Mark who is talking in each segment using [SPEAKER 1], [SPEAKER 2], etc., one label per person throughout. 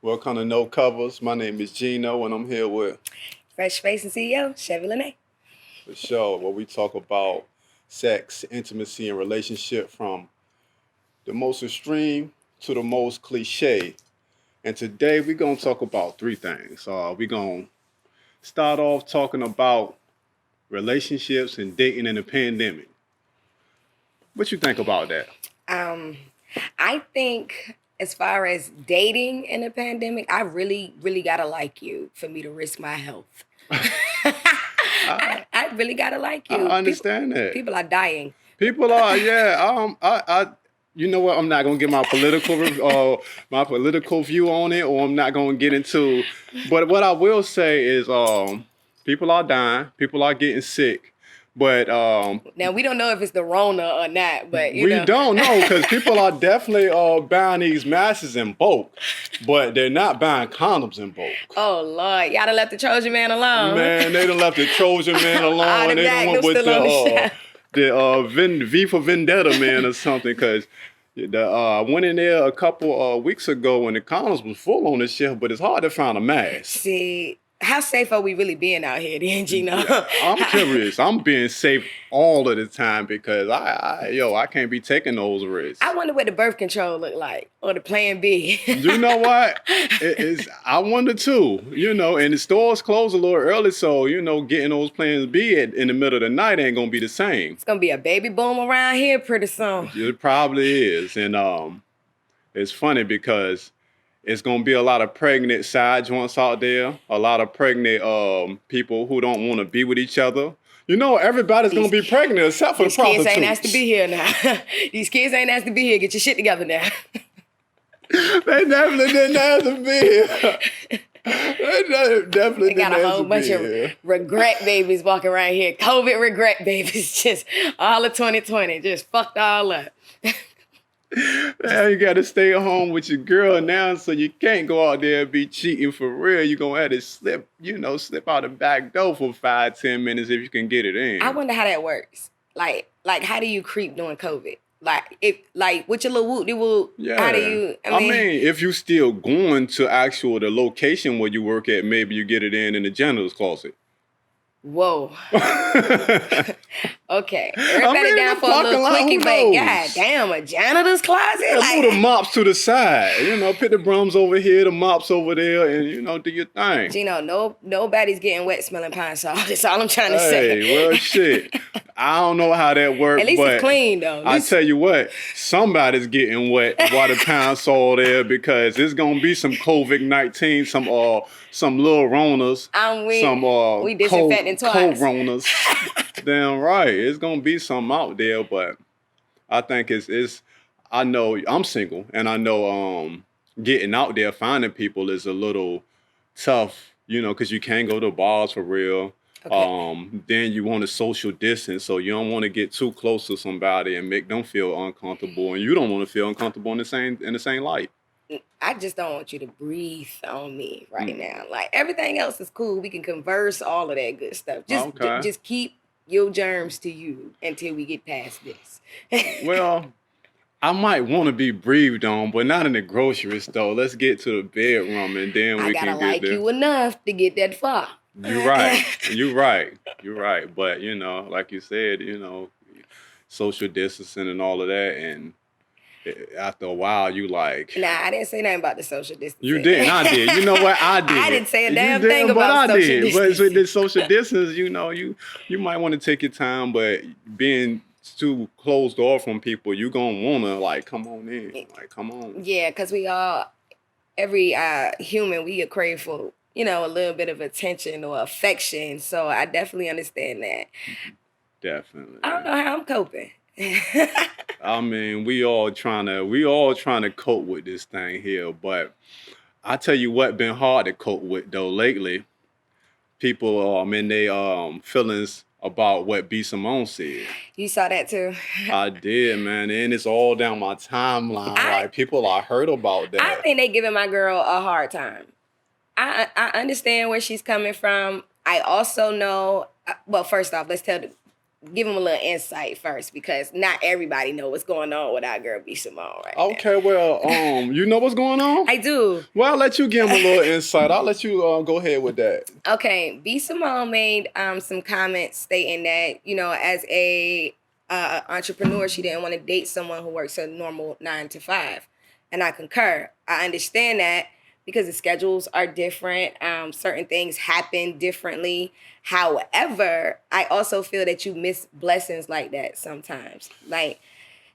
[SPEAKER 1] Welcome to No Covers. My name is Geno, and I'm here with,
[SPEAKER 2] Fresh Face and CEO, Chevy Lanee.
[SPEAKER 1] for sure, where we talk about sex, intimacy, and relationship from the most extreme to the most cliche. And today we're going to talk about three things. We're going to start off talking about relationships and dating in the pandemic. What you think about that?
[SPEAKER 2] I think as far as dating in a pandemic, I really, really gotta like you for me to risk my health. I really gotta like you.
[SPEAKER 1] I understand that.
[SPEAKER 2] People are dying.
[SPEAKER 1] People are, yeah. You know what? I'm not gonna get my political view on it, or I'm not gonna get into. But what I will say is, people are dying, people are getting sick, but
[SPEAKER 2] Now we don't know if it's the Rona or not, but
[SPEAKER 1] we don't know because people are definitely buying these masks in bulk, but they're not buying condoms in bulk.
[SPEAKER 2] Oh Lord, y'all done left the Trojan man alone.
[SPEAKER 1] Man, they done left the Trojan man alone.
[SPEAKER 2] the
[SPEAKER 1] They done went
[SPEAKER 2] Magnum
[SPEAKER 1] with
[SPEAKER 2] still on the
[SPEAKER 1] the V for Vendetta man or something, because I went in there a couple weeks ago when the condoms was full on the shelf, but it's hard to find a mask.
[SPEAKER 2] See, how safe are we really being out here, then, Gino?
[SPEAKER 1] I'm curious. I'm being safe all of the time because I can't be taking those risks.
[SPEAKER 2] I wonder what the birth control look like or the Plan B.
[SPEAKER 1] You know what? I wonder too. And the stores close a little early, so getting those Plans B in the middle of the night ain't gonna be the same.
[SPEAKER 2] It's gonna be a baby boom around here pretty soon.
[SPEAKER 1] It probably is, and it's funny because it's gonna be a lot of pregnant side joints out there, a lot of pregnant people who don't want to be with each other. Everybody's gonna be pregnant except for the prostitutes.
[SPEAKER 2] These kids ain't asked to be here now. These kids ain't asked to be here. Get your shit together now.
[SPEAKER 1] They definitely didn't have to be here. They
[SPEAKER 2] got a whole bunch of regret babies walking around here. COVID regret babies. Just all of 2020. Just fucked all up.
[SPEAKER 1] Man, you got to stay at home with your girl now, so you can't go out there and be cheating for real. You're going to have to slip out the back door for 5-10 minutes if you can get it in.
[SPEAKER 2] I wonder how that works. Like how do you creep during COVID? With your little whoop-de-whoop,
[SPEAKER 1] Yeah.
[SPEAKER 2] how do you,
[SPEAKER 1] I mean, if you still going to the location where you work at, maybe you get it in the janitor's closet.
[SPEAKER 2] Whoa. Okay. Everybody down for a little quickie, but god damn, a janitor's closet?
[SPEAKER 1] Move the mops to the side. Put the brooms over here, the mops over there, and do your thing.
[SPEAKER 2] Gino, nobody's getting wet smelling pine salt. That's all I'm trying to say.
[SPEAKER 1] Hey, well, shit. I don't know how that works.
[SPEAKER 2] At least it's clean, though.
[SPEAKER 1] I tell you what, somebody's getting wet while the pine salt there, because it's gonna be some COVID-19, some little Ronas,
[SPEAKER 2] we disinfecting twice.
[SPEAKER 1] Coronas. Damn right, it's gonna be something out there, but I think it's. I know I'm single, and I know getting out there finding people is a little tough, because you can't go to bars for real. Okay. Then you want to social distance, so you don't want to get too close to somebody and make them feel uncomfortable, and you don't want to feel uncomfortable in the same light.
[SPEAKER 2] I just don't want you to breathe on me right now. Like, everything else is cool. We can converse, all of that good stuff. Just keep your germs to you until we get past this.
[SPEAKER 1] Well, I might want to be breathed on, but not in the grocery store. Let's get to the bedroom, and then we can get there.
[SPEAKER 2] I gotta like you enough to get that far.
[SPEAKER 1] You're right. You're right. But, like you said, social distancing and all of that, and after a while, you like...
[SPEAKER 2] Nah, I didn't say nothing about the social distancing.
[SPEAKER 1] You didn't. I did. You know what? I did.
[SPEAKER 2] I didn't say a damn thing about social distancing.
[SPEAKER 1] But with the social distance, you might want to take your time, but being too closed off from people, you gonna wanna come on in, come on.
[SPEAKER 2] Yeah, because we all, every human, we crave for a little bit of attention or affection. So I definitely understand that.
[SPEAKER 1] Definitely.
[SPEAKER 2] I don't know how I'm coping.
[SPEAKER 1] I mean, we all trying to cope with this thing here, but I tell you what been hard to cope with though lately. People in their feelings about what B Simone said.
[SPEAKER 2] You saw that too?
[SPEAKER 1] I did, man, and it's all down my timeline. People are hurt about that.
[SPEAKER 2] I think they giving my girl a hard time. I understand where she's coming from. I also know. Well, first off, let's tell give them a little insight first, because not everybody know what's going on with our girl B Simone right now.
[SPEAKER 1] Okay, well, you know what's going on?
[SPEAKER 2] I do.
[SPEAKER 1] Well, I'll let you give them a little insight. I'll let you go ahead with that.
[SPEAKER 2] Okay, B Simone made some comments stating that, you know, as a entrepreneur, she didn't want to date someone who works a normal 9 to 5, and I concur. I understand that, because the schedules are different. Certain things happen differently. However, I also feel that you miss blessings like that sometimes. Like,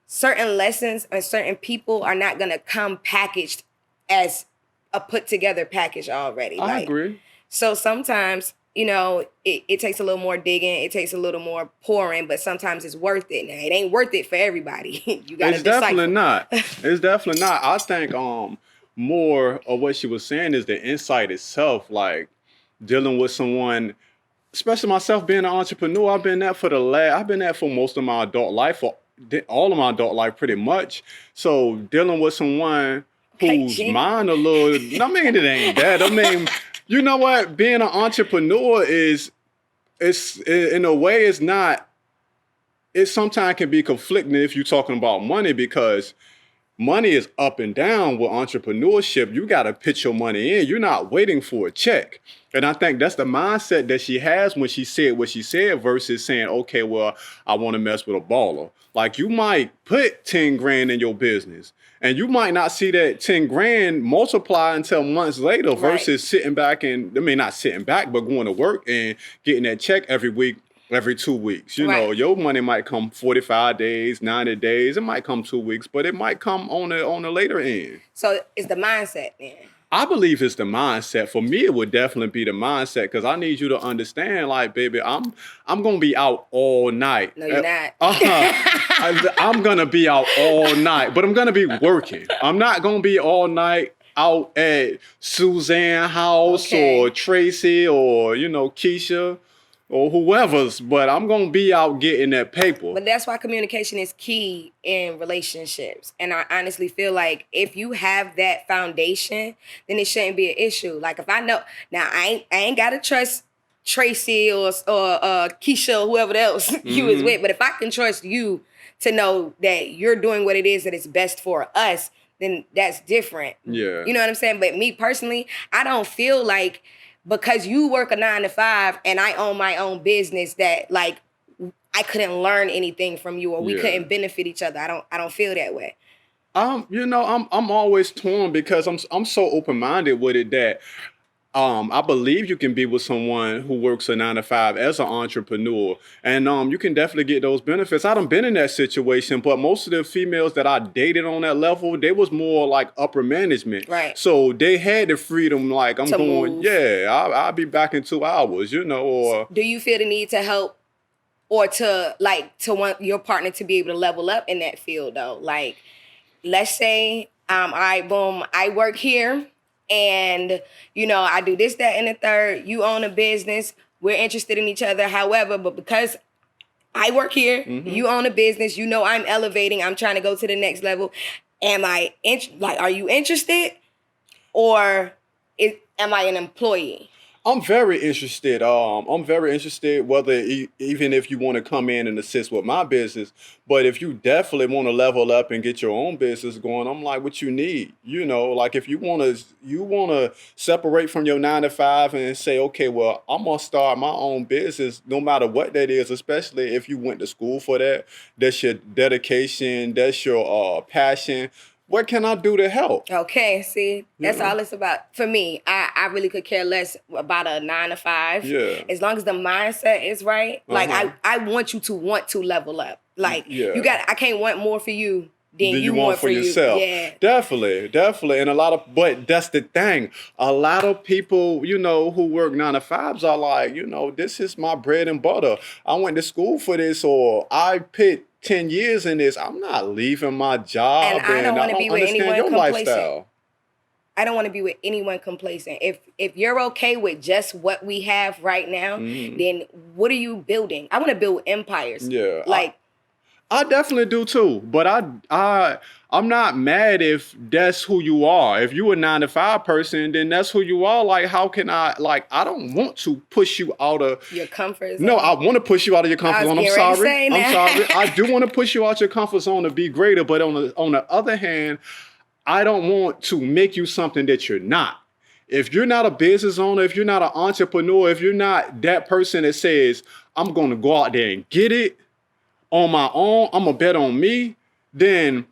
[SPEAKER 2] certain lessons and certain people are not going to come packaged as a put together package already.
[SPEAKER 1] I agree.
[SPEAKER 2] So sometimes, you know, it takes a little more digging. It takes a little more pouring, but sometimes it's worth it. Now, it ain't worth it for everybody. You got to
[SPEAKER 1] It's definitely not. It's definitely not. I think more of what she was saying is the insight itself, like dealing with someone, especially myself being an entrepreneur. I've been that for most of my adult life, for all of my adult life pretty much. So dealing with someone whose mind a little, I mean, it ain't that. I mean, you know what? Being an entrepreneur it's in a way, it's not, it sometimes can be conflicting if you're talking about money, because money is up and down with entrepreneurship. You got to pitch your money in. You're not waiting for a check. And I think that's the mindset that she has when she said what she said, versus saying, okay, well, I want to mess with a baller. Like, you might put 10 grand in your business, and you might not see that 10 grand multiply until months later, versus sitting back and, I mean, not sitting back, but going to work and getting that check every week, every 2 weeks. You know, your money might come 45 days, 90 days. It might come 2 weeks, but it might come on the later end.
[SPEAKER 2] So it's the mindset then.
[SPEAKER 1] I believe it's the mindset. For me, it would definitely be the mindset, because I need you to understand, like, baby, I'm gonna be out all night.
[SPEAKER 2] No, you're not.
[SPEAKER 1] I'm gonna be out all night, but I'm gonna be working. I'm not gonna be all night out at Suzanne's house or Tracy or, you know, Keisha or whoever's, but I'm going to be out getting that paper.
[SPEAKER 2] But that's why communication is key in relationships. And I honestly feel like if you have that foundation, then it shouldn't be an issue. Like, if I know, now I ain't got to trust Tracy or Keisha or whoever else you was with, but if I can trust you to know that you're doing what it is that is best for us, then that's different.
[SPEAKER 1] Yeah.
[SPEAKER 2] You know what I'm saying? But me personally, I don't feel like, because you work a 9 to 5 and I own my own business, that like I couldn't learn anything from you, or we couldn't benefit each other. I don't feel that way.
[SPEAKER 1] You know, I'm always torn, because I'm so open-minded with it that I believe you can be with someone who works a 9 to 5 as an entrepreneur, and you can definitely get those benefits. I done been in that situation, but most of the females that I dated on that level, they was more like upper management.
[SPEAKER 2] Right.
[SPEAKER 1] So they had the freedom, like, I'm going,
[SPEAKER 2] move.
[SPEAKER 1] I'll be back in 2 hours, you know. Or
[SPEAKER 2] do you feel the need to help, or to want your partner to be able to level up in that field though? Like, let's say, all right, boom, I work here. And, you know, I do this, that, and the third. You own a business. We're interested in each other. However, but because I work here, you own a business, you know, I'm elevating, I'm trying to go to the next level. Are you interested? Or am I an employee?
[SPEAKER 1] I'm very interested. Whether even if you want to come in and assist with my business, but if you definitely want to level up and get your own business going, I'm like, what you need, you know, like if you want to separate from your 9 to 5 and say, okay, well, I'm gonna start my own business, no matter what that is, especially if you went to school for that. That's your dedication. That's your passion. What can I do to help?
[SPEAKER 2] Okay, see, that's all it's about. For me, I really could care less about a 9 to 5.
[SPEAKER 1] Yeah.
[SPEAKER 2] As long as the mindset is right. Like, I want you to want to level up. Like, I can't want more for you than you want for
[SPEAKER 1] yourself.
[SPEAKER 2] Yeah.
[SPEAKER 1] Definitely. And but that's the thing. A lot of people, you know, who work 9 to 5s are like, you know, this is my bread and butter. I went to school for this, or I put 10 years in this. I'm not leaving my job,
[SPEAKER 2] and I don't want to be with anyone complacent.
[SPEAKER 1] Lifestyle.
[SPEAKER 2] I don't want to be with anyone complacent. If you're okay with just what we have right now, then what are you building? I want to build empires.
[SPEAKER 1] Yeah.
[SPEAKER 2] Like,
[SPEAKER 1] I definitely do too, but I'm not mad if that's who you are. If you a 9 to 5 person, then that's who you are. Like, how can I don't want to push you out of
[SPEAKER 2] Your comfort
[SPEAKER 1] no, I
[SPEAKER 2] zone.
[SPEAKER 1] want to push you out of your
[SPEAKER 2] I
[SPEAKER 1] comfort
[SPEAKER 2] was
[SPEAKER 1] zone. I'm
[SPEAKER 2] getting ready to
[SPEAKER 1] sorry.
[SPEAKER 2] say
[SPEAKER 1] I'm sorry.
[SPEAKER 2] that.
[SPEAKER 1] I do want to push you out your comfort zone to be greater, but on the other hand, I don't want to make you something that you're not. If you're not a business owner, if you're not an entrepreneur, if you're not that person that says, I'm going to go out there and get it on my own, I'm going to bet on me, then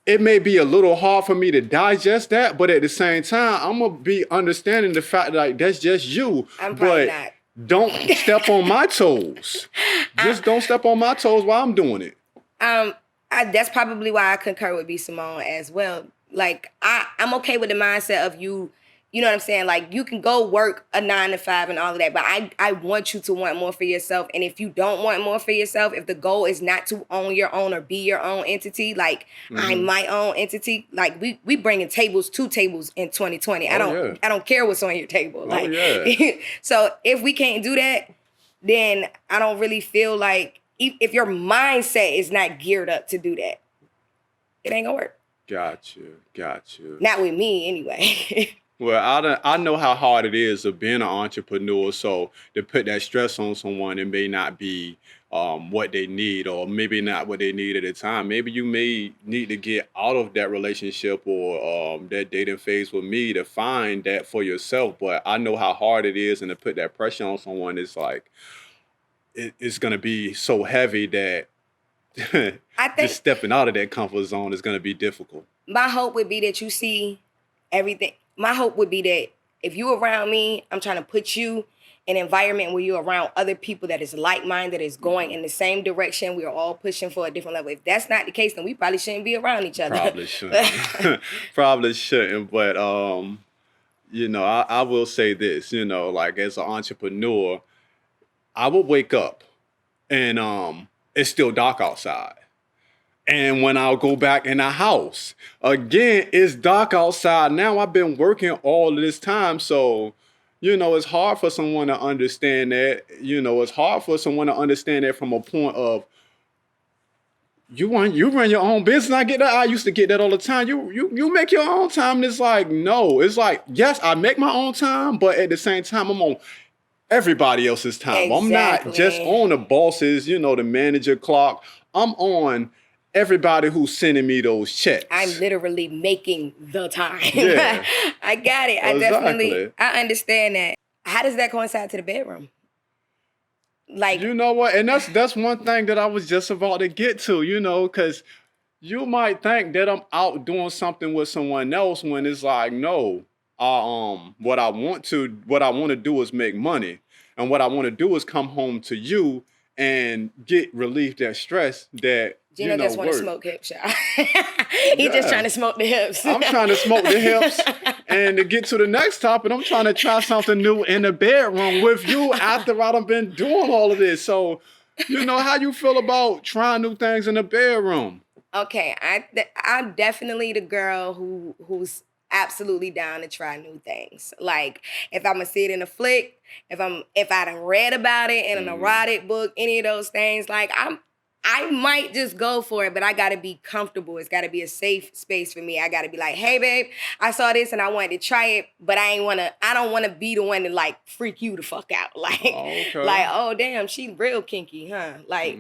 [SPEAKER 1] it may be a little hard for me to digest that, but at the same time, I'm going to be understanding the fact that like, that's just you.
[SPEAKER 2] I'm probably
[SPEAKER 1] But
[SPEAKER 2] not.
[SPEAKER 1] don't step on my toes. Just don't step on my toes while I'm doing it.
[SPEAKER 2] That's probably why I concur with B Simone as well. Like I'm okay with the mindset of you. You know what I'm saying? Like you can go work a 9 to 5 and all of that, but I want you to want more for yourself. And if you don't want more for yourself, if the goal is not to own your own or be your own entity, like I'm my own entity, like we bringing tables to tables in 2020. I don't care what's on your table. Like so if we can't do that, then I don't really feel like if your mindset is not geared up to do that, it ain't gonna work.
[SPEAKER 1] Got you.
[SPEAKER 2] Not with me anyway.
[SPEAKER 1] Well, I know how hard it is of being an entrepreneur. So to put that stress on someone, it may not be what they need, or maybe not what they need at the time. Maybe you may need to get out of that relationship or that dating phase with me to find that for yourself. But I know how hard it is, and to put that pressure on someone is like it's gonna be so heavy that
[SPEAKER 2] I think
[SPEAKER 1] just stepping out of that comfort zone is gonna be difficult.
[SPEAKER 2] my hope would be that you see everything. My hope would be that if you around me, I'm trying to put you in an environment where you're around other people that is like-minded, that is going in the same direction. We are all pushing for a different level. If that's not the case, then we probably shouldn't be around each other.
[SPEAKER 1] Probably shouldn't. Probably shouldn't. But I will say this, like as an entrepreneur, I would wake up and it's still dark outside. And when I'll go back in the house, again, it's dark outside. Now I've been working all of this time. So, it's hard for someone to understand that. It's hard for someone to understand that from a point of you run your own business. I get that. I used to get that all the time. You make your own time. And it's like, no. It's like, yes, I make my own time, but at the same time, I'm on everybody else's time.
[SPEAKER 2] Exactly.
[SPEAKER 1] I'm not just on the bosses, the manager clock. I'm on everybody who's sending me those checks.
[SPEAKER 2] I'm literally making the time.
[SPEAKER 1] Yeah.
[SPEAKER 2] I got it. I understand that. How does that coincide to the bedroom? Like,
[SPEAKER 1] you know what? And that's one thing that I was just about to get to, because you might think that I'm out doing something with someone else when it's like, no, what I want to do is make money. And what I want to do is come home to you and get relief that stress that
[SPEAKER 2] Geno just want to smoke hips, y'all. He just trying to smoke the hips.
[SPEAKER 1] I'm trying to smoke the hips. And to get to the next topic, I'm trying to try something new in the bedroom with you after I've been doing all of this. So, how you feel about trying new things in the bedroom?
[SPEAKER 2] Okay, I'm definitely the girl who's absolutely down to try new things. Like if I'm gonna see it in a flick, if I done read about it in an erotic book, any of those things, like I might just go for it, but I gotta be comfortable. It's gotta be a safe space for me. I gotta be like, hey babe, I saw this and I wanted to try it, but I don't wanna be the one to like freak you the fuck out. Like, like, oh damn, she real kinky, huh? Like,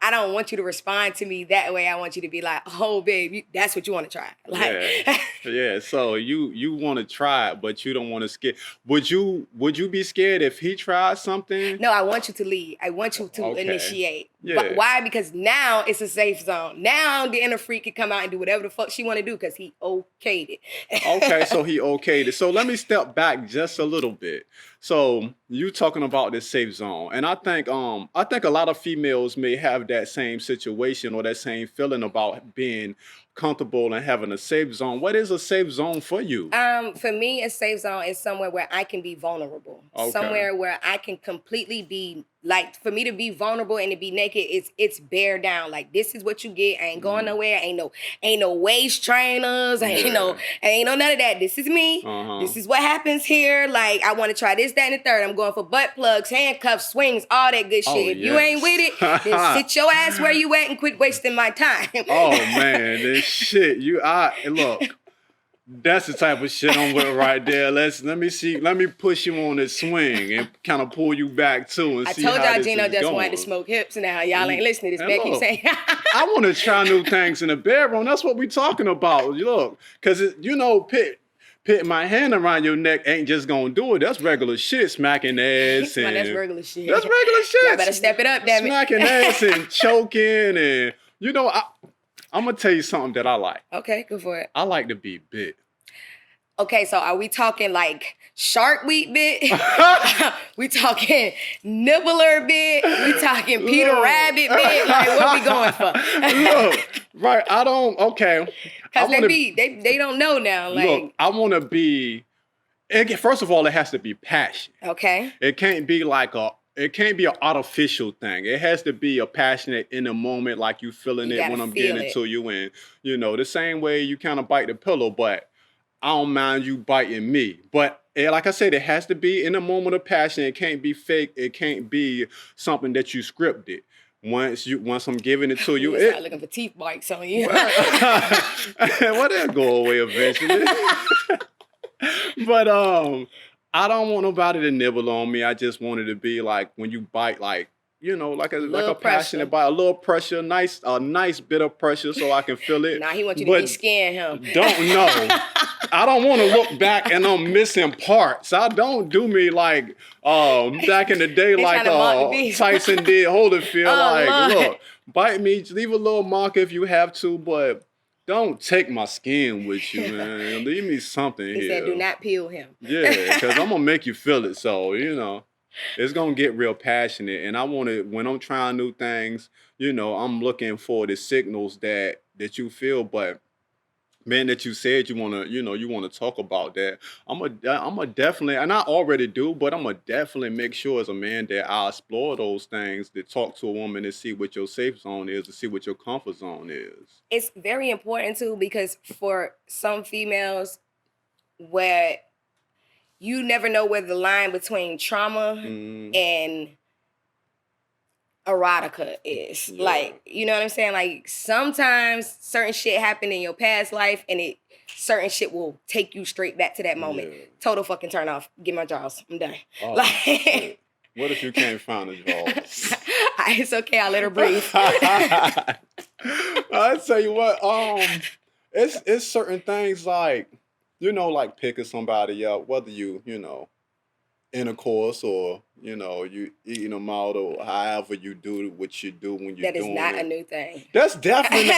[SPEAKER 2] I don't want you to respond to me that way. I want you to be like, oh babe, that's what you want to try. Like,
[SPEAKER 1] yeah. So you want to try it, but you don't want to scare. Would you be scared if he tried something?
[SPEAKER 2] No, I want you to lead. I want you to initiate.
[SPEAKER 1] Yeah.
[SPEAKER 2] But why? Because now it's a safe zone. Now the inner freak can come out and do whatever the fuck she want to do because he okayed it.
[SPEAKER 1] Okay, so he okayed it. So let me step back just a little bit. So you talking about this safe zone, and I think a lot of females may have that same situation or that same feeling about being comfortable and having a safe zone. What is a safe zone for you?
[SPEAKER 2] For me, a safe zone is somewhere where I can be vulnerable. Okay. Somewhere where I can completely be Like for me to be vulnerable and to be naked, it's bare down. Like this is what you get. I ain't going nowhere. Ain't no waist trainers. Ain't no none of that. This is me. This is what happens here. Like I want to try this, that, and the third. I'm going for butt plugs, handcuffs, swings, all that good shit. If you ain't with it, then sit your ass where you at and quit wasting my time.
[SPEAKER 1] Oh man, this shit. Look. That's the type of shit I'm with right there. Let me push you on this swing and kind of pull you back too and see how this is going. I told y'all Geno just wanted to smoke hips now. Y'all ain't listening. This man keep saying. I want to try new things in the bedroom. That's what we talking about. Look, because putting my hand around your neck ain't just gonna do it. That's regular shit, smacking ass and
[SPEAKER 2] that's regular shit.
[SPEAKER 1] That's regular shit.
[SPEAKER 2] Y'all better step it up, damn it.
[SPEAKER 1] Smacking ass and choking and I'm gonna tell you something that I like.
[SPEAKER 2] Okay, go for it.
[SPEAKER 1] I like to be bit.
[SPEAKER 2] Okay, so are we talking like shark week bit? We talking nibbler bit? We talking Peter Rabbit bit? Like what we going for?
[SPEAKER 1] Look, right? Okay.
[SPEAKER 2] Because they don't know now. Like,
[SPEAKER 1] look, I want to be. First of all, it has to be passion.
[SPEAKER 2] Okay.
[SPEAKER 1] It can't be like It can't be an artificial thing. It has to be a passionate in the moment, like you feeling it when I'm getting it to you. And, the same way you kind of bite the pillow, but I don't mind you biting me. But like I said, it has to be in a moment of passion. It can't be fake. It can't be something that you scripted. Once I'm giving it to you,
[SPEAKER 2] it's not looking for teeth bites on you.
[SPEAKER 1] Well, they'll go away eventually. But I don't want nobody to nibble on me. I just want it to be like when you bite, like like a passionate bite, a little pressure, a nice bit of pressure, so I can feel it.
[SPEAKER 2] Nah, he wants you to be scaring him.
[SPEAKER 1] Don't know. I don't want to look back and I'm missing parts. I don't do me like back in the day, like Tyson did Holyfield. Look, bite me, leave a little mark if you have to, but don't take my skin with you, man. Leave me something here.
[SPEAKER 2] He said, do not peel him.
[SPEAKER 1] Yeah, because I'm going to make you feel it. So, it's going to get real passionate. And I want to, when I'm trying new things, I'm looking for the signals that you feel. But, man, that you said you want to talk about that. I'm a definitely, and I already do, but I'm going to definitely make sure as a man that I explore those things, to talk to a woman and see what your safe zone is, to see what your comfort zone is.
[SPEAKER 2] It's very important too, because for some females, where you never know where the line between trauma and erotica is. Yeah. Like, you know what I'm saying? Like sometimes certain shit happened in your past life and certain shit will take you straight back to that moment. Yeah. Total fucking turn off. Get my jaws. I'm done. Oh, like,
[SPEAKER 1] what if you can't find the jaws?
[SPEAKER 2] It's okay. I'll let her breathe.
[SPEAKER 1] I tell you what, it's certain things like, like picking somebody up, whether you intercourse or you eating them out or however you do what you do when you're doing it. That is not
[SPEAKER 2] a new thing.
[SPEAKER 1] That's definitely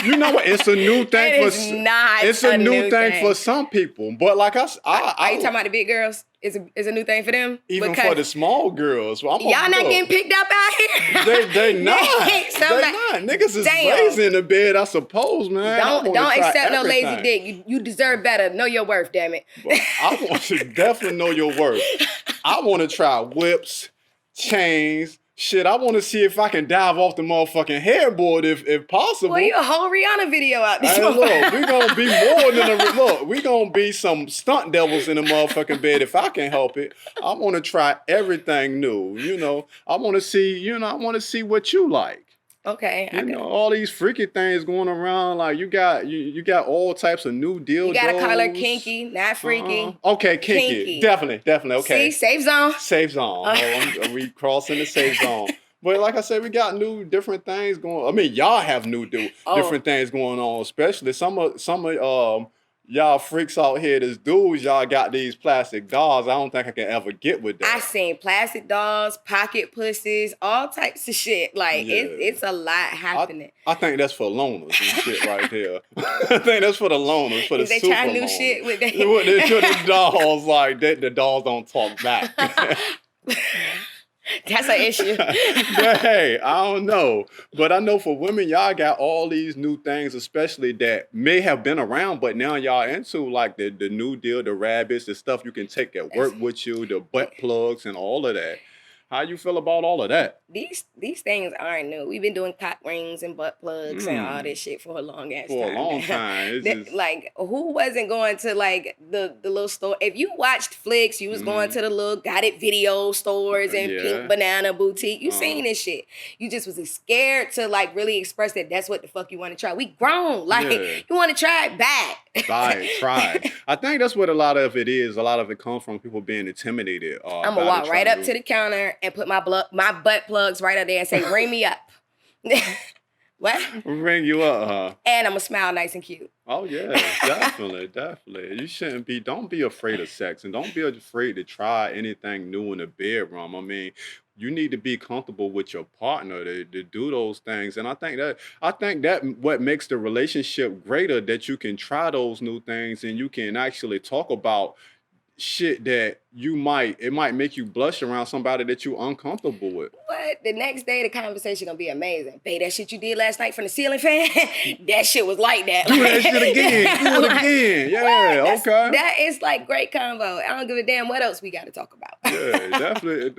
[SPEAKER 1] you know what? It's a new thing it's a new thing for some people. But like are you
[SPEAKER 2] talking about the big girls? Is a new thing for them?
[SPEAKER 1] Even for the small girls. Well,
[SPEAKER 2] y'all not getting picked up out
[SPEAKER 1] here. They not. They not. Niggas is lazy in the bed, I suppose, man.
[SPEAKER 2] Don't accept no lazy dick. You deserve better. Know your worth, damn it.
[SPEAKER 1] Well, I want to definitely know your worth. I want to try whips, chains. Shit, I want to see if I can dive off the motherfucking headboard if possible.
[SPEAKER 2] Well, you a whole Rihanna video out this
[SPEAKER 1] look, we gonna be more than we gonna be some stunt devils in the motherfucking bed if I can help it. I want to try everything new. I want to see what you like.
[SPEAKER 2] Okay.
[SPEAKER 1] All these freaky things going around. Like you got all types of new dildos.
[SPEAKER 2] You gotta call her kinky, not freaky.
[SPEAKER 1] Okay, kinky. Definitely. Okay.
[SPEAKER 2] See, safe zone.
[SPEAKER 1] Safe zone. We crossing the safe zone. But like I said, we got new different things going. I mean, y'all have new different things going on. Especially some of y'all freaks out here, this dudes, y'all got these plastic dolls. I don't think I can ever get with that.
[SPEAKER 2] I seen plastic dolls, pocket pussies, all types of shit. Like, it's a lot happening.
[SPEAKER 1] I think that's for loners and shit right there. I think that's for the loners, for the super loners.
[SPEAKER 2] They try new shit with that.
[SPEAKER 1] With the dolls, like, the dolls don't talk back.
[SPEAKER 2] That's an issue.
[SPEAKER 1] But hey, I don't know. But I know for women, y'all got all these new things, especially that may have been around, but now y'all into like the new deal, the rabbits, the stuff you can take at work with you, the butt plugs and all of that. How you feel about all of that?
[SPEAKER 2] These things aren't new. We've been doing cock rings and butt plugs and all this shit for a long ass time.
[SPEAKER 1] For a long time. It's just...
[SPEAKER 2] Like, who wasn't going to like the little store? If you watched flicks, you was going to the little got it video stores and Pink Banana Boutique. You seen this shit. You just was scared to like really express that that's what the fuck you want to try. We grown. Like, you want to try it bad.
[SPEAKER 1] Try it. I think that's what a lot of it is. A lot of it comes from people being intimidated.
[SPEAKER 2] I'm gonna walk right up to the counter and put my butt plugs right up there and say, "Ring me up." What?
[SPEAKER 1] Ring you up, huh?
[SPEAKER 2] And I'm gonna smile nice and cute.
[SPEAKER 1] Oh yeah, definitely. You shouldn't be. Don't be afraid of sex, and don't be afraid to try anything new in the bedroom. I mean, you need to be comfortable with your partner to do those things, and I think that what makes the relationship greater, that you can try those new things and you can actually talk about shit that it might make you blush around somebody that you uncomfortable with.
[SPEAKER 2] What? The next day the conversation gonna be amazing. Babe, that shit you did last night from the ceiling fan, that shit was like that.
[SPEAKER 1] Do that shit again. Do it again. Yeah, okay.
[SPEAKER 2] That is like great convo. I don't give a damn what else we gotta talk about.
[SPEAKER 1] Yeah,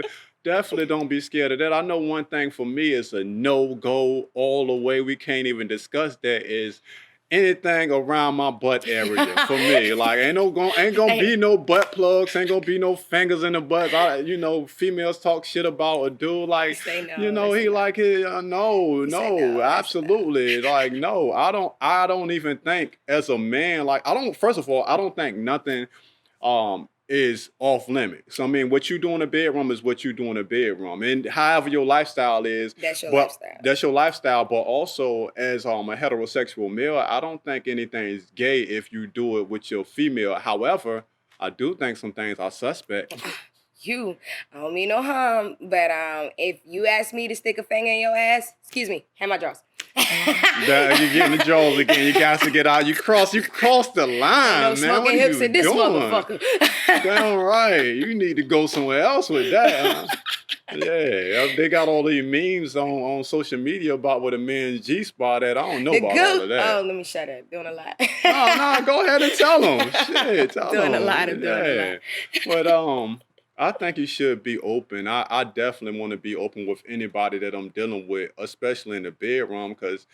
[SPEAKER 1] definitely don't be scared of that. I know one thing for me is a no-go all the way. We can't even discuss that is anything around my butt area for me. Like ain't gonna be no butt plugs, ain't gonna be no fingers in the butt. Females talk shit about a dude like he like it. No, absolutely. Like no, I don't even think as a man, like first of all, I don't think nothing is off limits. So I mean, what you do in the bedroom is what you do in the bedroom, and however your lifestyle is,
[SPEAKER 2] that's your lifestyle.
[SPEAKER 1] That's your lifestyle. But also, as a heterosexual male, I don't think anything is gay if you do it with your female. However, I do think some things are suspect.
[SPEAKER 2] I don't mean no harm, but if you ask me to stick a finger in your ass, excuse me, hand my drawers.
[SPEAKER 1] You're getting the jaws again. You got to get out. You cross the line, man. What are you
[SPEAKER 2] hips in this motherfucker.
[SPEAKER 1] Damn right. You need to go somewhere else with that. Huh? Yeah, they got all these memes on social media about what a man's G-spot at. I don't know about all of that.
[SPEAKER 2] Oh, let me shut up. Doing a lot.
[SPEAKER 1] No, go ahead and tell them. Shit, tell them.
[SPEAKER 2] Doing a lot.
[SPEAKER 1] But I think you should be open. I definitely want to be open with anybody that I'm dealing with, especially in the bedroom, because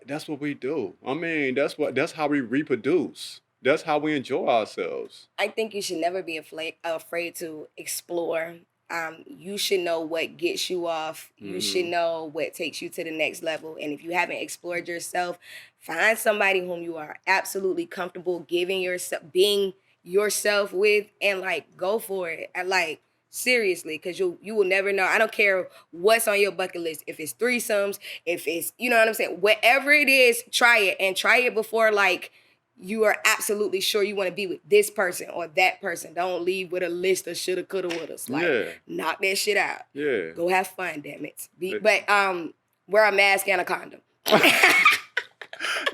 [SPEAKER 1] that's what we do. I mean, that's how we reproduce. That's how we enjoy ourselves.
[SPEAKER 2] I think you should never be afraid to explore. You should know what gets you off. You should know what takes you to the next level. And if you haven't explored yourself, find somebody whom you are absolutely comfortable being yourself with, and like go for it. And like seriously, because you will never know. I don't care what's on your bucket list. If it's threesomes, if it's, you know what I'm saying, whatever it is, try it, and try it before like you are absolutely sure you want to be with this person or that person. Don't leave with a list of shoulda, coulda, wouldas. Like knock that shit out.
[SPEAKER 1] Yeah.
[SPEAKER 2] Go have fun, damn it. But wear a mask and a condom.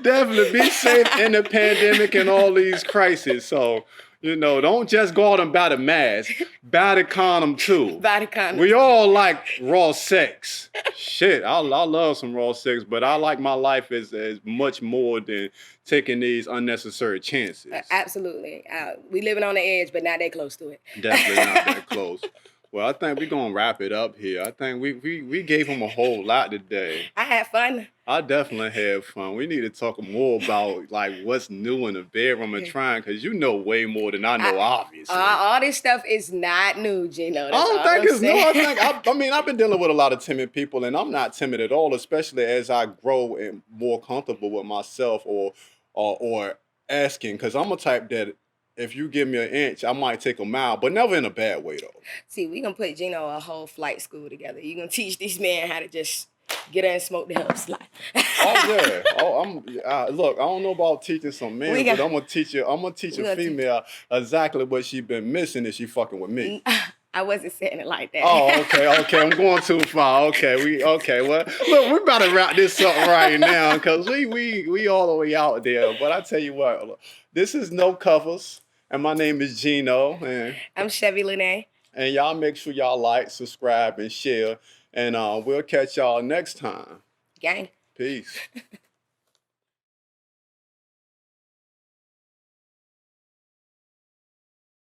[SPEAKER 1] Definitely be safe in the pandemic and all these crises. So, don't just go out and buy the mask. Buy the condom too.
[SPEAKER 2] Buy the condom.
[SPEAKER 1] We all like raw sex. Shit, I love some raw sex, but I like my life as much more than taking these unnecessary chances.
[SPEAKER 2] Absolutely. We living on the edge, but not that close to it.
[SPEAKER 1] Definitely not that close. Well, I think we're going to wrap it up here. I think we gave him a whole lot today.
[SPEAKER 2] I had fun.
[SPEAKER 1] I definitely had fun. We need to talk more about like what's new in the bedroom and trying, because you know way more than I know, obviously.
[SPEAKER 2] All this stuff is not new, Geno.
[SPEAKER 1] I don't think it's new. I've been dealing with a lot of timid people, and I'm not timid at all, especially as I grow and more comfortable with myself or asking, because I'm a type that if you give me an inch, I might take a mile, but never in a bad way, though.
[SPEAKER 2] See, we gonna put Geno a whole flight school together. You gonna teach these men how to just get in and smoke the hell slide.
[SPEAKER 1] Oh yeah. Look, I don't know about teaching some men, but I'm gonna teach a female exactly what she been missing if she fucking with me.
[SPEAKER 2] I wasn't saying it like that.
[SPEAKER 1] Oh, okay. I'm going too far. Okay. Well, look, we're about to wrap this up right now because we all the way out there. But I tell you what, look, this is No Covers. And my name is Geno. And
[SPEAKER 2] I'm Chevy Lanee.
[SPEAKER 1] And y'all make sure y'all like, subscribe, and share. And we'll catch y'all next time.
[SPEAKER 2] Gang.
[SPEAKER 1] Peace.